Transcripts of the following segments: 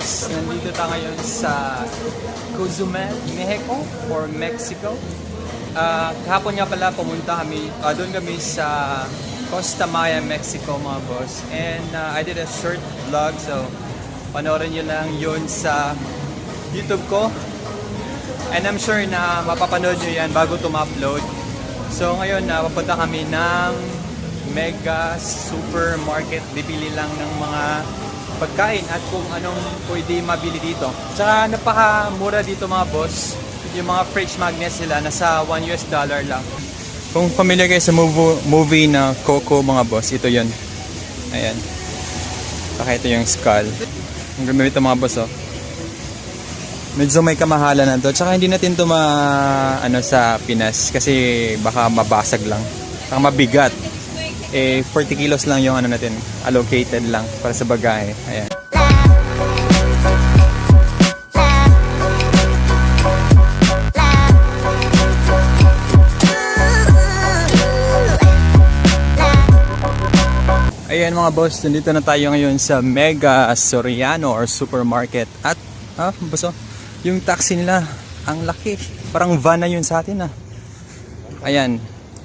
boss, nandito tayo ngayon sa Cozumel, Mexico or Mexico. Kahapon nga pala pumunta kami, doon kami sa Costa Maya, Mexico mga boss. And I did a short vlog, so panoorin nyo lang yun sa YouTube ko. And I'm sure na mapapanood nyo yan bago ito ma-upload. So ngayon, papunta kami ng mega supermarket. Bibili lang ng mga pagkain at kung anong pwede mabili dito. Tsaka napakamura dito mga boss. Yung mga fridge magnets nila nasa $1 lang. Kung familiar kayo sa movie na Coco mga boss, ito yun. Ayan. Saka ito yung skull. Ang ganda ito mga boss, oh. Medyo may kamahalan na to. Tsaka hindi natin ito sa Pinas kasi baka mabasag lang. Saka mabigat. 40 kilos lang yung natin, allocated lang para sa bagahe. Ayan. Ayan mga boss, nandito na tayo ngayon sa Mega Soriano or Supermarket. At, boss, yung taxi nila, ang laki. Parang van na yun sa atin. Ayan,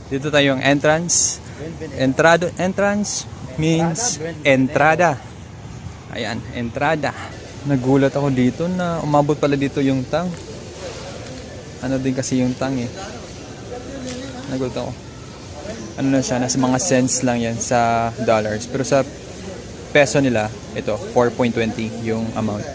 dito tayo yung entrance. Entrance means entrada. Ayan, entrada. Nagulat ako dito na umabot pala dito yung tang. Ano din kasi yung tang eh. Nagulat ako. Ano na siya, nasa mga cents lang yan sa dollars. Pero sa peso nila, ito, 4.20 yung amount.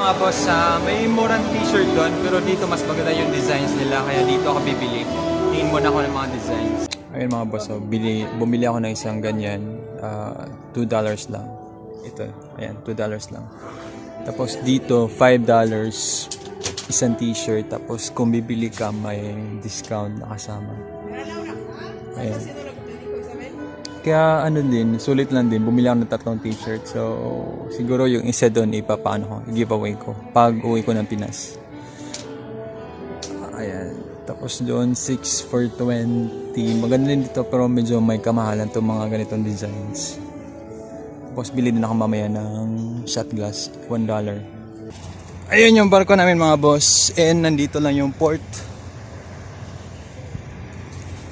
Mga boss, may murang t-shirt doon pero dito mas maganda yung designs nila kaya dito ako bibili. Tingin muna ako ng mga designs. Ayun mga boss, bumili ako ng isang ganyan, $2 lang. Ito, ayan, $2 lang. Tapos dito, $5 isang t-shirt. Tapos kung bibili ka, may discount na kasama. Ayan. Kaya sulit lang din. Bumili ako ng 3 t-shirt. So, siguro yung isa doon i-giveaway ko pag uwi ko ng Pinas. Ayan. Tapos doon, 6 for 20. Maganda din dito pero medyo may kamahalan itong mga ganitong designs. Tapos bili din ako mamaya ng shot glass, $1. Ayun yung barko namin mga boss. And nandito lang yung port.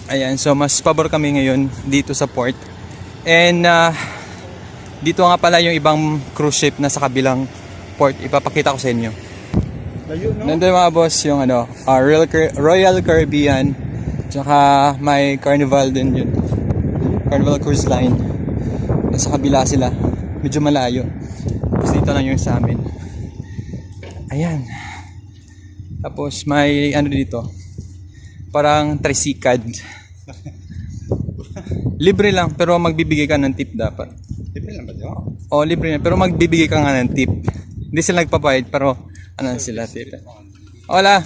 Ayan, so mas pabor kami ngayon dito sa port. And dito nga pala yung ibang cruise ship na sa kabilang port. Ipapakita ko sa inyo. Nandun mga boss yung Royal Caribbean. Tsaka may Carnival din yun. Carnival Cruise Line. Nasa kabila sila. Medyo malayo. Tapos dito lang yung sa amin. Ayan. Tapos may dito. Parang tricycad. Libre lang pero magbibigay ka ng tip dapat. Libre lang ba ito? Oo, libre lang pero magbibigay ka nga ng tip. Hindi sila nagpabayad pero sila tip. Hola!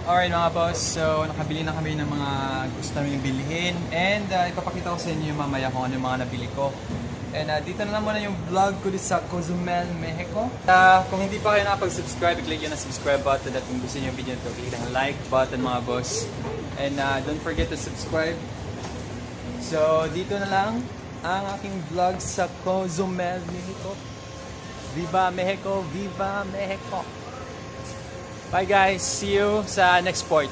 Alright mga boss, so nakabili na kami ng mga gusto namin bilhin. And ipapakita ko sa inyo mamaya kung ano yung mga nabili ko. And dito na lang muna yung vlog ko dito sa Cozumel, Mexico. Kung hindi pa kayo nakapag-subscribe, i-click yun ang subscribe button. At kung gusto nyo yung video nito, click ang like button mga boss. And don't forget to subscribe. So dito na lang ang aking vlog sa Cozumel, Mexico. Viva Mexico! Viva Mexico! Bye guys! See you sa next port.